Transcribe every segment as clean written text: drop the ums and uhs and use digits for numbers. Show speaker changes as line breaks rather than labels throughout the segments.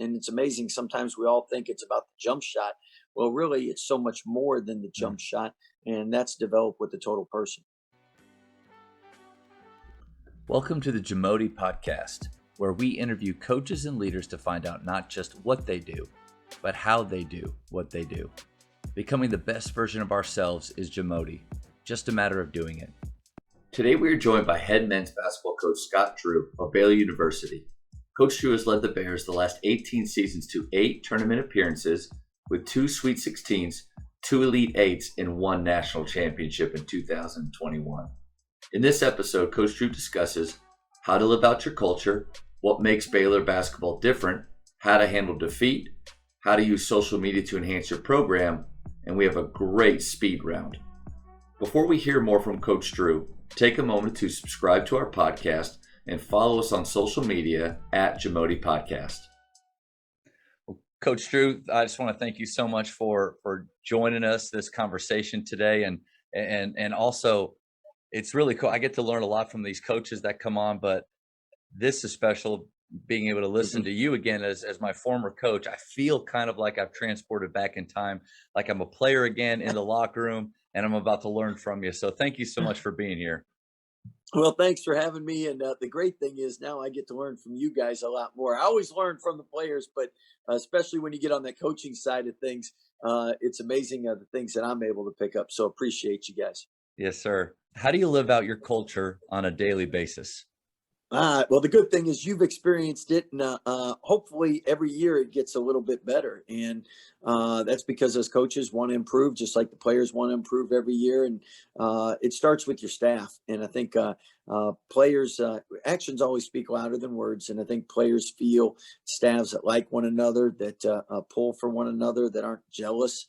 And it's amazing. Sometimes we all think it's about the jump shot. Well, really, it's so much more than the jump shot, and that's developed with the total person.
Welcome to the JAMODI Podcast, where we interview coaches and leaders to find out not just what they do, but how they do what they do. Becoming the best version of ourselves is JAMODI, just a matter of doing it. Today we are joined by head men's basketball coach Scott Drew of Baylor University. Coach Drew has led the Bears the last 18 seasons to 8 tournament appearances with 2 Sweet 16s, 2 Elite 8s, and 1 national championship in 2021. In this episode, Coach Drew discusses how to live out your culture, what makes Baylor basketball different, how to handle defeat, how to use social media to enhance your program, and we have a great speed round. Before we hear more from Coach Drew, take a moment to subscribe to our podcast and follow us on social media at JAMODI Podcast. Well, Coach Drew, I just want to thank you so much for joining us this conversation today, and also it's really cool. I get to learn a lot from these coaches that come on, but this is special, being able to listen to you again as my former coach. I feel kind of like I've transported back in time, like I'm a player again in the locker room, and I'm about to learn from you. So thank you so much for being here.
Well, thanks for having me. And the great thing is now I get to learn from you guys a lot more. I always learn from the players, but especially when you get on that coaching side of things, it's amazing the things that I'm able to pick up. So appreciate you guys.
Yes, sir. How do you live out your culture on a daily basis?
Well, the good thing is you've experienced it, and hopefully every year it gets a little bit better. And that's because as coaches want to improve, just like the players want to improve every year. And it starts with your staff. And I think players' actions always speak louder than words. And I think players feel staffs that like one another, that pull for one another, that aren't jealous,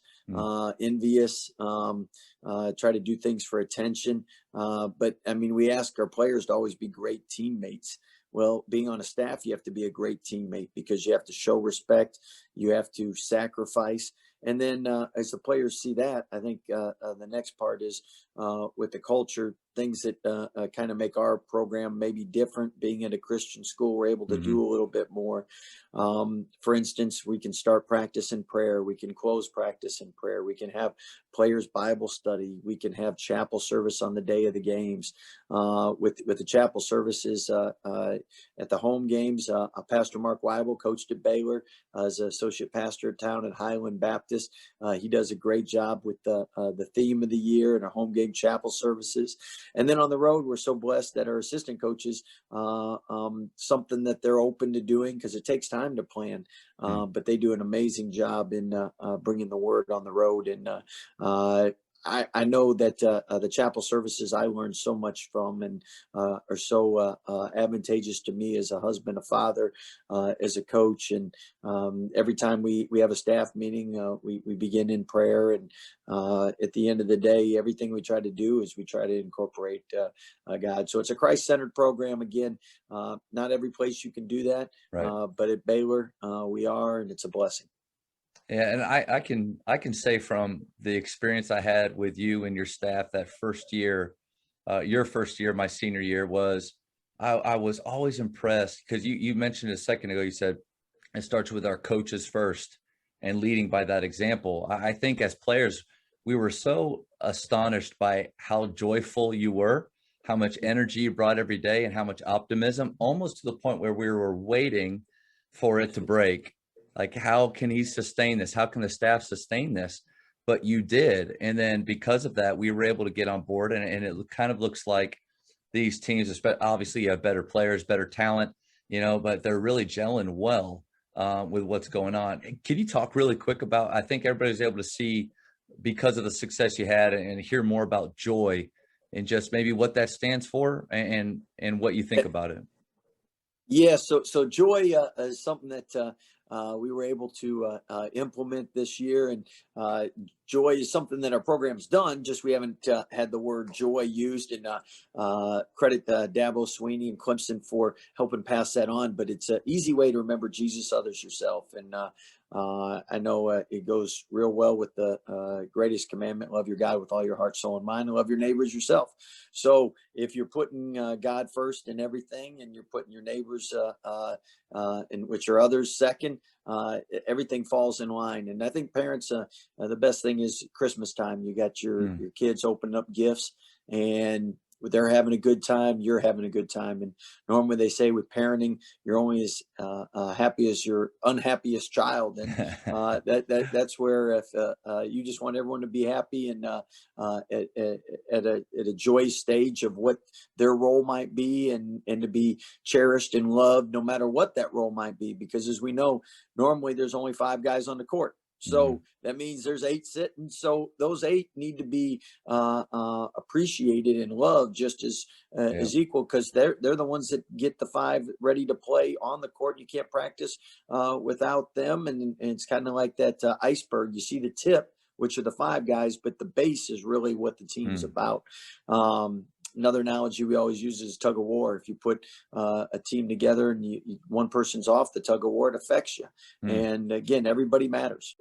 envious, try to do things for attention. But I mean, we ask our players to always be great teammates. Well, being on a staff, you have to be a great teammate because you have to show respect. You have to sacrifice. And then as the players see that, I think the next part is with the culture, things that kind of make our program maybe different. Being at a Christian school, we're able to do a little bit more. For instance, we can start practice in prayer. We can close practice in prayer. We can have players' Bible study. We can have chapel service on the day of the games. With the chapel services at the home games, Pastor Mark Weibel coached at Baylor as associate pastor at Town at Highland Baptist. He does a great job with the theme of the year and our home game chapel services. And then on the road, we're so blessed that our assistant coaches, something that they're open to doing because it takes time to plan, but they do an amazing job in bringing the word on the road. And I know that the chapel services I learned so much from and are so advantageous to me as a husband, a father, as a coach. And every time we have a staff meeting, we begin in prayer. And at the end of the day, everything we try to do is we try to incorporate God. So it's a Christ-centered program. Again, not every place you can do that, right. But at Baylor, we are, and it's a blessing.
Yeah, and I can say from the experience I had with you and your staff that first year, your first year, my senior year, was I was always impressed because you mentioned a second ago, you said it starts with our coaches first and leading by that example. I think as players, we were so astonished by how joyful you were, how much energy you brought every day, and how much optimism, almost to the point where we were waiting for it to break. Like, how can he sustain this? How can the staff sustain this? But you did. And then because of that, we were able to get on board. And it kind of looks like these teams, obviously you have better players, better talent, but they're really gelling well with what's going on. Can you talk really quick about, I think everybody's able to see because of the success you had and hear more about joy and just maybe what that stands for and what you think about it.
Yeah. So joy is something that we were able to implement this year, and joy is something that our program's done. Just we haven't had the word joy used. And credit Dabo Sweeney and Clemson for helping pass that on. But it's an easy way to remember Jesus, others, yourself. And I know it goes real well with the greatest commandment: love your God with all your heart, soul, and mind, and love your neighbors yourself. So if you're putting God first in everything, and you're putting your neighbors and which are others second, everything falls in line. And I think parents, the best thing is Christmas time. You got your kids opening up gifts, and they're having a good time, you're having a good time. And normally they say with parenting, you're only as happy as your unhappiest child. And that's where if you just want everyone to be happy and at a joyous stage of what their role might be, and to be cherished and loved no matter what that role might be. Because as we know, normally there's only 5 guys on the court. So that means there's 8 sitting. So those 8 need to be appreciated and loved just as equal, because they're the ones that get the 5 ready to play on the court. You can't practice without them. And it's kind of like that iceberg. You see the tip, which are the 5 guys, but the base is really what the team's about. Another analogy we always use is tug of war. If you put a team together and one person's off the tug of war, it affects you. And again, everybody matters.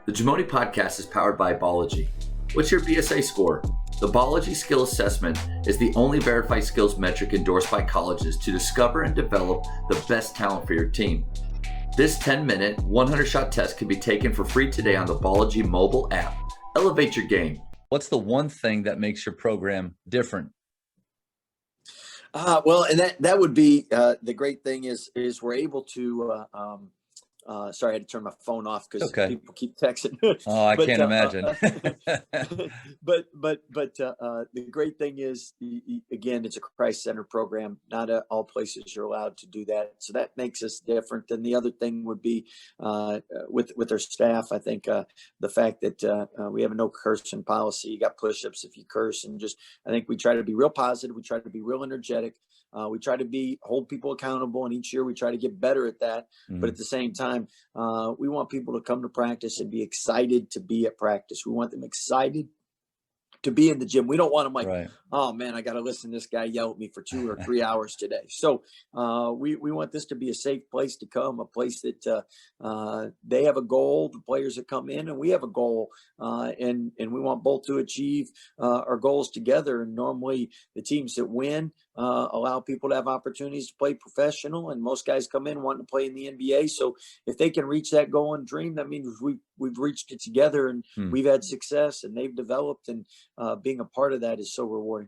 The JAMODI Podcast is powered by Bology. What's your BSA score? The Bology Skill Assessment is the only verified skills metric endorsed by colleges to discover and develop the best talent for your team. This 10-minute, 100-shot test can be taken for free today on the Bology mobile app. Elevate your game. What's the one thing that makes your program different?
Well, and that would be the great thing is we're able to. Sorry, I had to turn my phone off because people keep texting.
Oh, I can't imagine.
But the great thing is, again, it's a Christ-centered program. Not all places are allowed to do that, so that makes us different. And the other thing would be with our staff. I think the fact that we have a no cursing policy. You got push-ups if you curse, and I think we try to be real positive. We try to be real energetic. We try to hold people accountable, and each year we try to get better at that. But at the same time, we want people to come to practice and be excited to be at practice. We want them excited to be in the gym. We don't want them like, oh man, I got to listen to this guy yell at me for 2 or 3 hours today. So we want this to be a safe place to come, a place that they have a goal, the players that come in, and we have a goal, and we want both to achieve our goals together. And normally the teams that win allow people to have opportunities to play professional, and most guys come in wanting to play in the NBA. So if they can reach that goal and dream, that means we've reached it together, and we've had success, and they've developed, and being a part of that is so rewarding.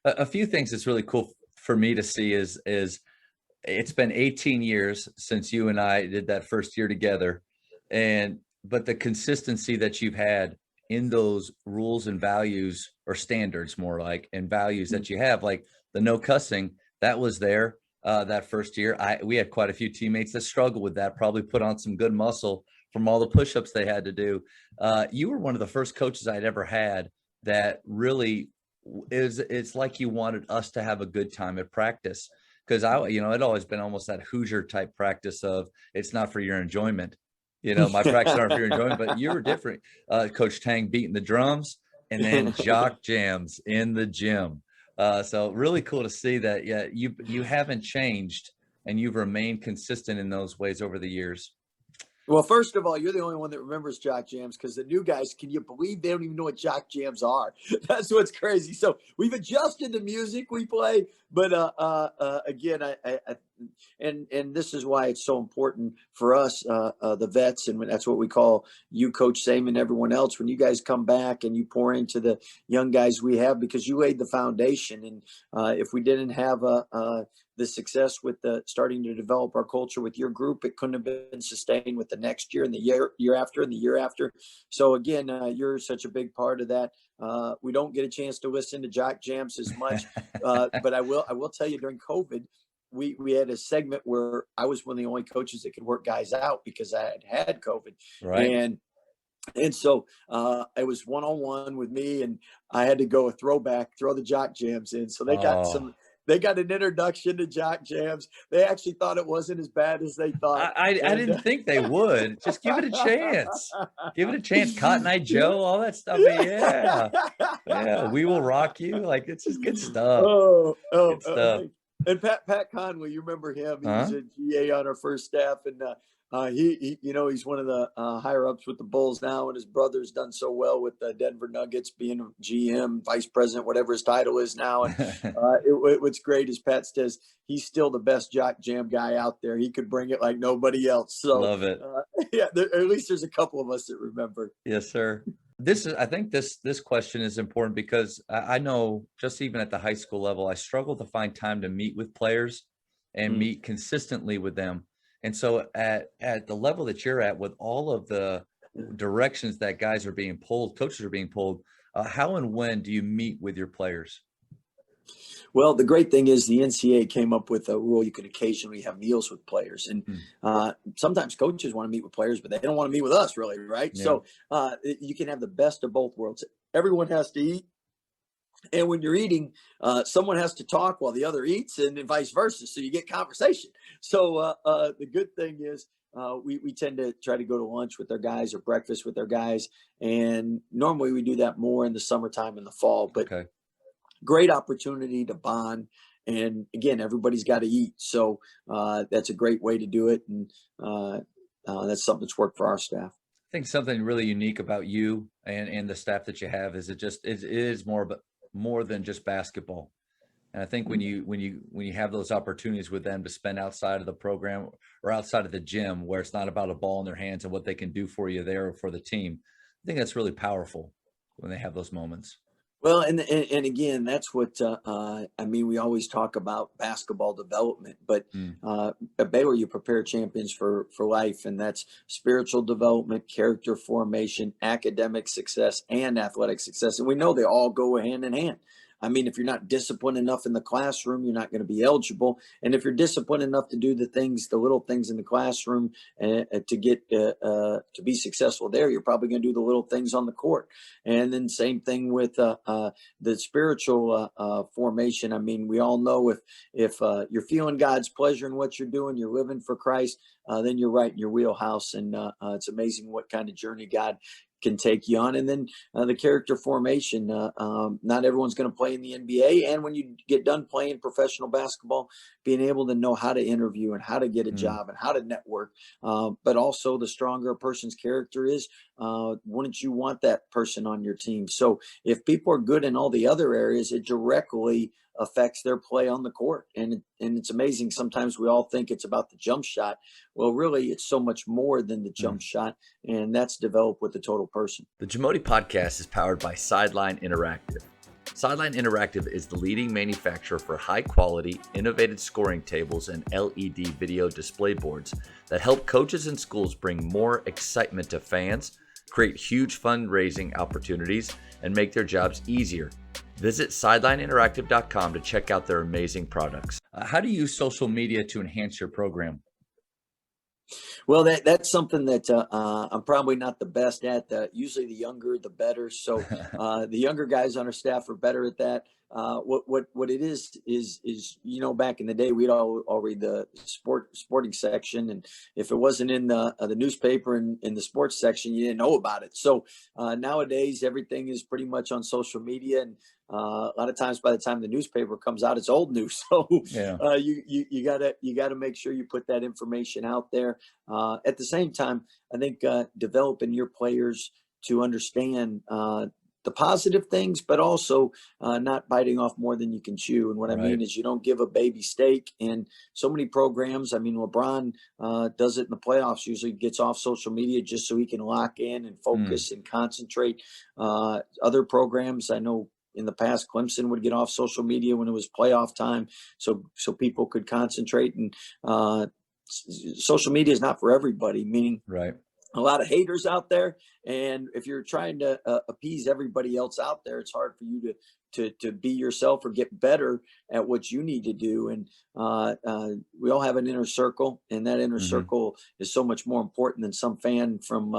A few things that's really cool for me to see is it's been 18 years since you and I did that first year together, but the consistency that you've had in those rules and values, or standards more like, and values that you have, like the no cussing, that was there that first year. We had quite a few teammates that struggled with that, probably put on some good muscle from all the push-ups they had to do. You were one of the first coaches I'd ever had that really it's like you wanted us to have a good time at practice, because it'd always been almost that Hoosier type practice of it's not for your enjoyment. My practice aren't for your enjoyment, but you were different. Coach Tang beating the drums, and then jock jams in the gym. So really cool to see that. Yeah, you haven't changed, and you've remained consistent in those ways over the years.
Well, first of all, you're the only one that remembers jock jams, because the new guys, can you believe they don't even know what jock jams are? That's what's crazy. So we've adjusted the music we play, but again, and this is why it's so important for us, the vets, and that's what we call you, Coach Sam, and everyone else. When you guys come back and you pour into the young guys we have, because you laid the foundation, and if we didn't have the success with starting to develop our culture with your group, it couldn't have been sustained with the next year and the year after and the year after. So again, you're such a big part of that. We don't get a chance to listen to jock jams as much, but I will tell you, during COVID, we had a segment where I was one of the only coaches that could work guys out because I had COVID.
Right.
And so it was one-on-one with me, and I had to go a throw the jock jams in. So they got an introduction to jock jams. They actually thought it wasn't as bad as they thought.
I didn't think they would. Just give it a chance. Give it a chance. Cotton Eye Joe, all that stuff. Yeah. We will rock you. Like, it's just good stuff. Good stuff.
And Pat Conway, you remember him? He was a GA on our first staff, and He's one of the higher ups with the Bulls now, and his brother's done so well with the Denver Nuggets, being a GM, vice president, whatever his title is now. And what's great is Pat says he's still the best jock jam guy out there. He could bring it like nobody else. So
love it.
At least there's a couple of us that remember.
Yes, sir. I think this question is important because I know just even at the high school level, I struggle to find time to meet with players and meet consistently with them. And so at the level that you're at, with all of the directions that guys are being pulled, coaches are being pulled, how and when do you meet with your players?
Well, the great thing is the NCAA came up with a rule you can occasionally have meals with players. And sometimes coaches want to meet with players, but they don't want to meet with us, really, right? Yeah. So you can have the best of both worlds. Everyone has to eat. And when you're eating, someone has to talk while the other eats, and then vice versa. So you get conversation. So the good thing is we tend to try to go to lunch with their guys or breakfast with their guys. And normally we do that more in the summertime and the fall. But great opportunity to bond. And again, everybody's got to eat. So that's a great way to do it. And that's something that's worked for our staff.
I think something really unique about you and the staff that you have is it is more than just basketball. And I think when you have those opportunities with them to spend outside of the program or outside of the gym, where it's not about a ball in their hands and what they can do for you there or for the team, I think that's really powerful when they have those moments.
Well, and again, that's what we always talk about basketball development, but at Baylor, you prepare champions for life, and that's spiritual development, character formation, academic success, and athletic success. And we know they all go hand in hand. I mean, if you're not disciplined enough in the classroom, you're not going to be eligible. And if you're disciplined enough to do the little things in the classroom to get to be successful there, you're probably going to do the little things on the court. And then same thing with the spiritual formation. I mean, we all know if you're feeling God's pleasure in what you're doing, you're living for Christ, then you're right in your wheelhouse. And it's amazing what kind of journey God can take you on. And then the character formation. Not everyone's going to play in the NBA. And when you get done playing professional basketball, being able to know how to interview and how to get a job and how to network. But also the stronger a person's character is, wouldn't you want that person on your team? So if people are good in all the other areas, it directly affects their play on the court. And it's amazing. Sometimes we all think it's about the jump shot. Well, really, it's so much more than the jump shot. And that's developed with the total person.
The JAMODI Podcast is powered by Sideline Interactive. Sideline Interactive is the leading manufacturer for high-quality, innovative scoring tables and LED video display boards that help coaches and schools bring more excitement to fans, create huge fundraising opportunities, and make their jobs easier. Visit sidelineinteractive.com to check out their amazing products. How do you use social media to enhance your program?
Well, that's something that I'm probably not the best at. Usually the younger, the better. So the younger guys on our staff are better at that. What it is, back in the day, we'd all read the sporting section. And if it wasn't in the newspaper and in the sports section, you didn't know about it. So nowadays, everything is pretty much on social media. And a lot of times by the time the newspaper comes out, it's old news. So you gotta make sure you put that information out there. At the same time, I think developing your players to understand the positive things, but also not biting off more than you can chew. And what I mean is you don't give a baby steak. And so many programs, I mean, LeBron does it in the playoffs, usually gets off social media just so he can lock in and focus and concentrate. Other programs, I know in the past, Clemson would get off social media when it was playoff time so people could concentrate. And social media is not for everybody, meaning a lot of haters out there. And if you're trying to appease everybody else out there, it's hard for you to be yourself or get better at what you need to do. And we all have an inner circle, and that inner circle is so much more important than some fan from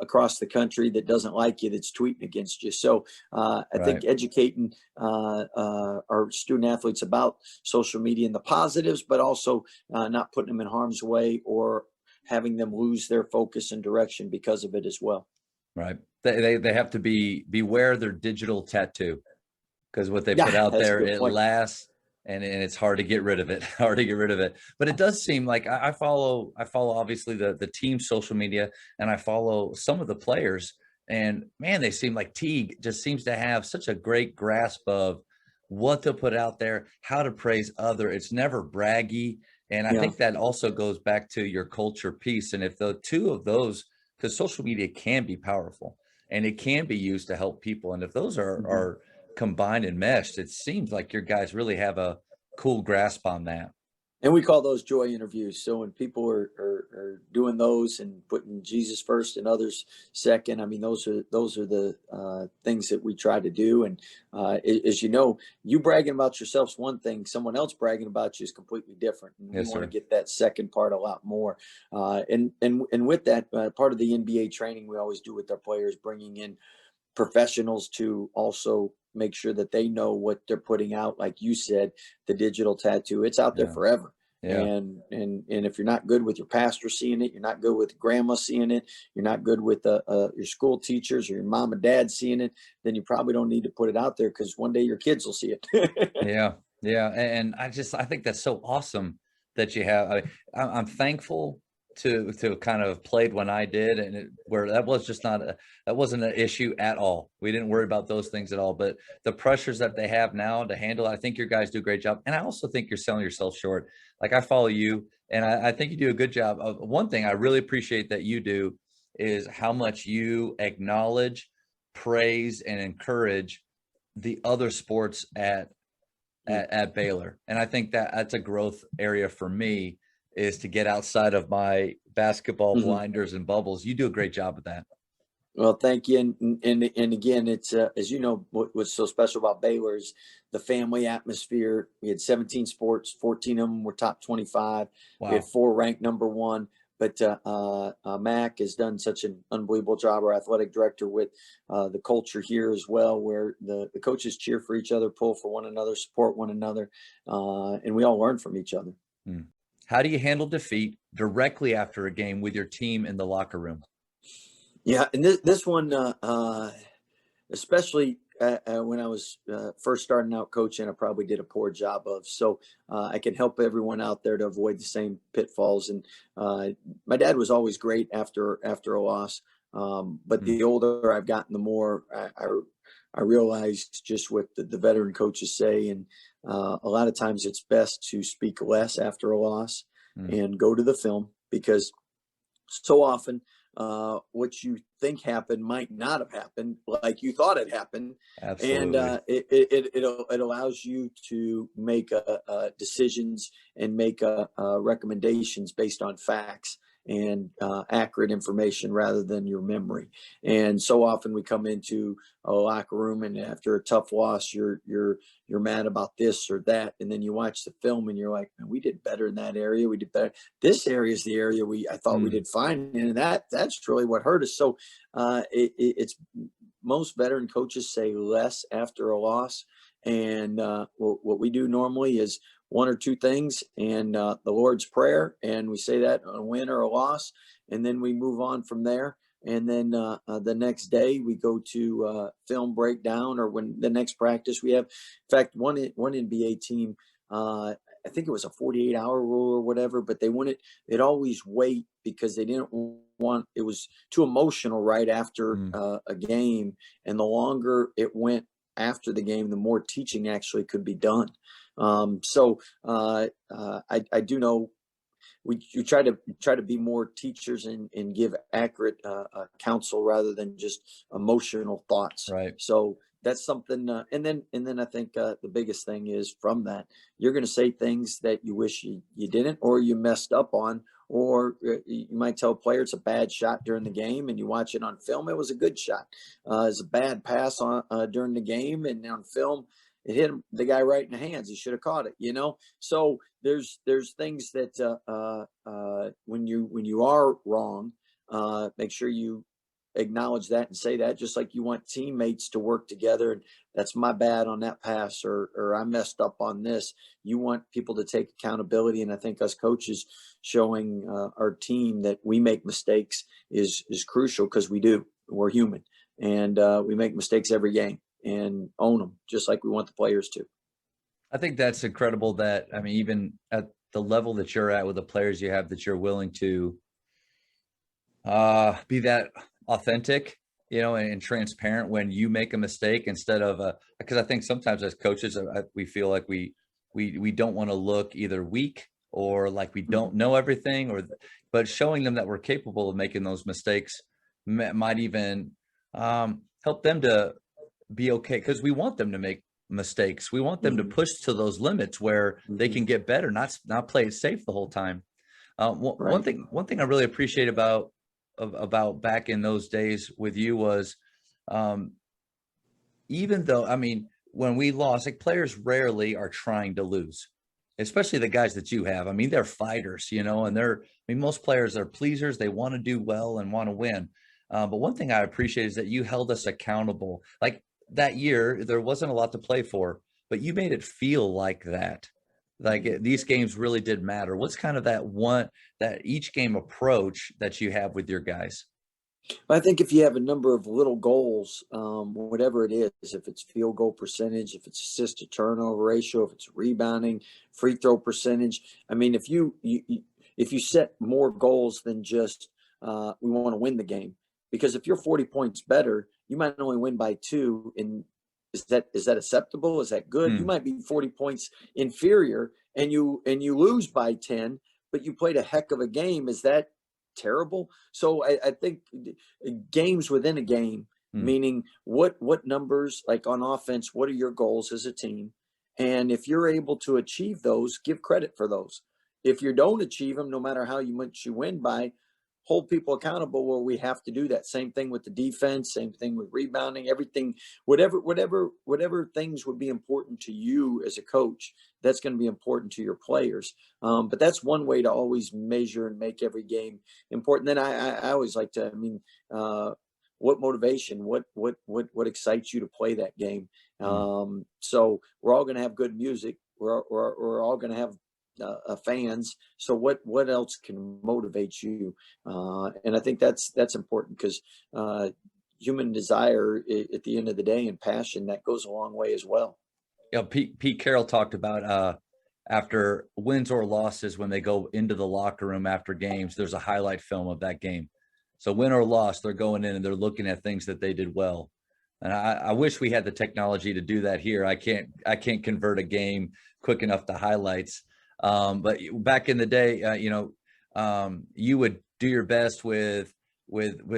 across the country that doesn't like you, that's tweeting against you. So I think educating our student athletes about social media and the positives, but also not putting them in harm's way or having them lose their focus and direction because of it as well.
Right. They have to beware their digital tattoo, because what they put out there, it lasts and it's hard to get rid of it, hard to get rid of it. But it does seem like I follow obviously the team social media, and I follow some of the players, and man, they seem like Teague just seems to have such a great grasp of what to put out there, how to praise other. It's never braggy. And I
Yeah.
think that also goes back to your culture piece. And if the two of those, because social media can be powerful and it can be used to help people. And if those are combined and meshed, it seems like your guys really have a cool grasp on that.
And we call those joy interviews. So when people are doing those and putting Jesus first and others second, I mean, those are the things that we try to do. And as you know, you bragging about yourself's one thing, someone else bragging about you is completely different. And
Yes,
we want to
sir.
get that second part a lot more. And with that, part of the NBA training we always do with our players, bringing in professionals to also make sure that they know what they're putting out. Like you said, the digital tattoo, it's out there
Yeah.
forever.
Yeah.
And if you're not good with your pastor seeing it, you're not good with grandma seeing it, you're not good with your school teachers or your mom and dad seeing it, then you probably don't need to put it out there, because one day your kids will see it.
Yeah. Yeah. And I think that's so awesome that you have. I'm thankful to kind of played when I did, and where that was just that wasn't an issue at all. We didn't worry about those things at all. But the pressures that they have now to handle, I think your guys do a great job. And I also think you're selling yourself short. Like, I follow you, and I think you do a good job. One thing I really appreciate that you do is how much you acknowledge, praise, and encourage the other sports at Baylor. And I think that that's a growth area for me, is to get outside of my basketball
Mhm.
blinders and bubbles. You do a great job with that.
Well, thank you. And again, it's as you know, what's so special about Baylor is the family atmosphere. We had 17 sports, 14 of them were top 25. We had
Wow.
4 ranked number one. But Mac has done such an unbelievable job, our athletic director, with the culture here as well, where the coaches cheer for each other, pull for one another, support one another, and we all learn from each other.
Hmm. How do you handle defeat directly after a game with your team in the locker room?
Yeah, and this one, especially when I was first starting out coaching, I probably did a poor job of. So I can help everyone out there to avoid the same pitfalls. And my dad was always great after a loss, but
Hmm.
the older I've gotten, the more I realized just what the veteran coaches say, and a lot of times it's best to speak less after a loss
Hmm.
and go to the film, because so often what you think happened might not have happened like you thought it happened. And
Absolutely.
it allows you to make decisions and make recommendations based on facts and accurate information rather than your memory. And so often we come into a locker room, and after a tough loss, you're mad about this or that, and then you watch the film and you're like, man, we did better in that area, we did better, this area is the area I thought we
Hmm.
did fine in, and that's really what hurt us. So it's most veteran coaches say less after a loss, and what we do normally is one or two things, and the Lord's Prayer, and we say that on a win or a loss, and then we move on from there. And then the next day we go to film breakdown, or when the next practice we have. In fact, one NBA team, I think it was a 48-hour rule or whatever, but they'd always wait because they didn't want, it was too emotional right after
Hmm.
a game. And the longer it went after the game, the more teaching actually could be done. I do know you try to be more teachers and give accurate counsel rather than just emotional thoughts.
Right.
So that's something. And then I think the biggest thing is, from that, you're going to say things that you wish you didn't, or you messed up on, or you might tell a player it's a bad shot during the game, and you watch it on film, it was a good shot. It's a bad pass on during the game, and on film it hit the guy right in the hands. He should have caught it. So there's things that when you are wrong, make sure you acknowledge that and say that, just like you want teammates to work together. And that's my bad on that pass, or I messed up on this. You want people to take accountability. And I think us coaches showing our team that we make mistakes is crucial, because we're human, and we make mistakes every game, and own them just like we want the players to.
I think that's incredible that, I mean, even at the level that you're at with the players you have, that you're willing to be that authentic, and transparent when you make a mistake instead of, because I think sometimes as coaches, we feel like we don't want to look either weak or like we don't know everything, but showing them that we're capable of making those mistakes might even help them to be okay, because we want them to make mistakes. We want them to push to those limits where they can get better, not play it safe the whole time. One thing I really appreciate about back in those days with you was, even though, I mean, when we lost, like, players rarely are trying to lose, especially the guys that you have. I mean, they're fighters, and I mean, most players are pleasers. They want to do well and want to win. But one thing I appreciate is that you held us accountable. Like that year, there wasn't a lot to play for, but you made it feel like that. Like these games really did matter. What's kind of that each game approach that you have with your guys?
I think if you have a number of little goals, whatever it is, if it's field goal percentage, if it's assist to turnover ratio, if it's rebounding, free throw percentage. I mean, if you set more goals than just we want to win the game, because if you're 40 points better, you might only win by 2. And is that acceptable? Is that good? You might be 40 points inferior and you lose by 10, but you played a heck of a game. Is that terrible? So I think games within a game, meaning what numbers, like on offense, what are your goals as a team? And if you're able to achieve those, give credit for those. If you don't achieve them, no matter how much you win by, hold people accountable where we have to do that. Same thing with the defense, same thing with rebounding, everything, whatever things would be important to you as a coach, that's going to be important to your players. But that's one way to always measure and make every game important. Then I always like to, what motivation, what excites you to play that game? So we're all going to have good music. We're all going to have fans. So what else can motivate you? And I think that's important, because human desire at the end of the day, and passion, that goes a long way as well.
Pete Carroll talked about after wins or losses, when they go into the locker room after games, there's a highlight film of that game. So win or loss, they're going in and they're looking at things that they did well. And I wish we had the technology to do that here. I can't convert a game quick enough to highlights. But back in the day, you would do your best with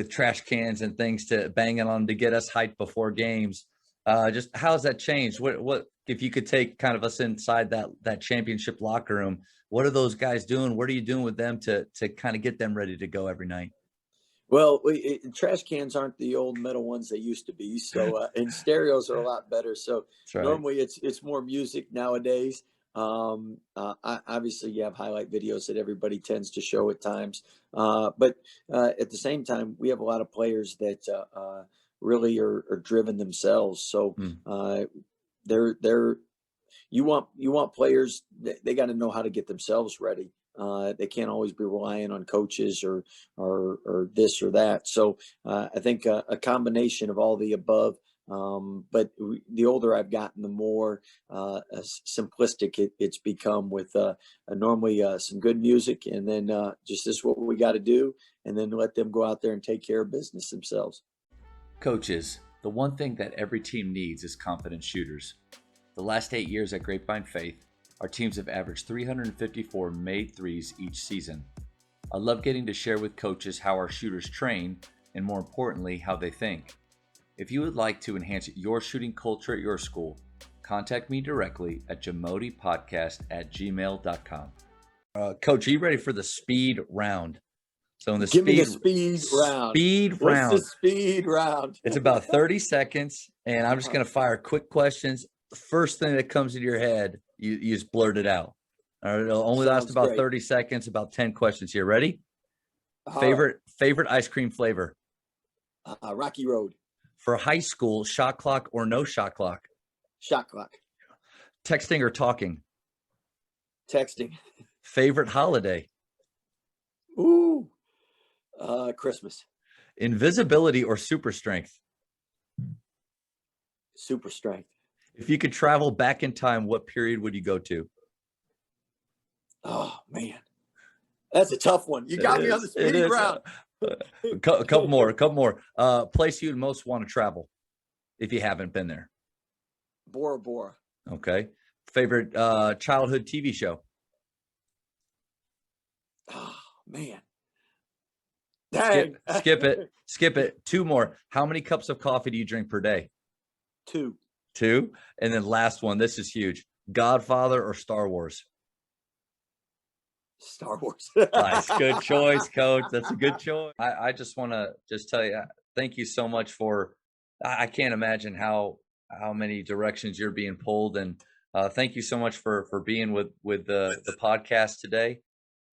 trash cans and things to bang it on to get us hyped before games. Just how has that changed? What if you could take kind of us inside that championship locker room? What are those guys doing? What are you doing with them to kind of get them ready to go every night?
Well, trash cans aren't the old metal ones they used to be. So, and stereos are a lot better. So normally it's more music nowadays. Obviously you have highlight videos that everybody tends to show at times. But at the same time, we have a lot of players that really are driven themselves. So you want players, they got to know how to get themselves ready. They can't always be relying on coaches or this or that. So I think a combination of all the above. But the older I've gotten, the more simplistic it's become, with normally some good music, and then just this is what we got to do, and then let them go out there and take care of business themselves.
Coaches, the one thing that every team needs is confident shooters. The last 8 years at Grapevine Faith, our teams have averaged 354 made threes each season. I love getting to share with coaches how our shooters train, and more importantly, how they think. If you would like to enhance your shooting culture at your school, contact me directly at JAMODIPodcast@gmail.com. Coach, are you ready for the speed round? So in the
Give me the speed round. What's the speed round?
It's about 30 seconds, and I'm just going to fire quick questions. The first thing that comes into your head, you just blurt it out. All right, it'll only last about 30 seconds, about 10 questions here. Ready? Favorite ice cream flavor?
Rocky Road.
For high school, shot clock or no shot clock?
Shot clock.
Texting or talking?
Texting.
Favorite holiday?
Ooh, Christmas.
Invisibility or super strength?
Super strength.
If you could travel back in time, what period would you go to?
Oh man, that's a tough one. You got me on the speedy ground.
A couple more. Place you'd most want to travel if you haven't been there.
Bora Bora.
Okay. Favorite childhood TV show?
Oh man. Dang.
Skip it. 2 more. How many cups of coffee do you drink per day?
2.
And then last one. This is huge. Godfather or Star Wars?
Star Wars.
Nice. Good choice, Coach. That's a good choice. I just want to tell you, thank you so much for, I can't imagine how many directions you're being pulled. And thank you so much for being with the podcast today.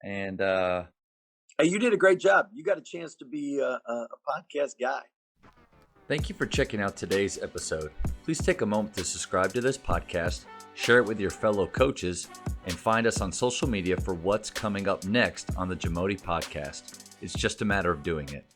And
hey, you did a great job. You got a chance to be a podcast guy.
Thank you for checking out today's episode. Please take a moment to subscribe to this podcast, share it with your fellow coaches, and find us on social media for what's coming up next on the JAMODI Podcast. It's just a matter of doing it.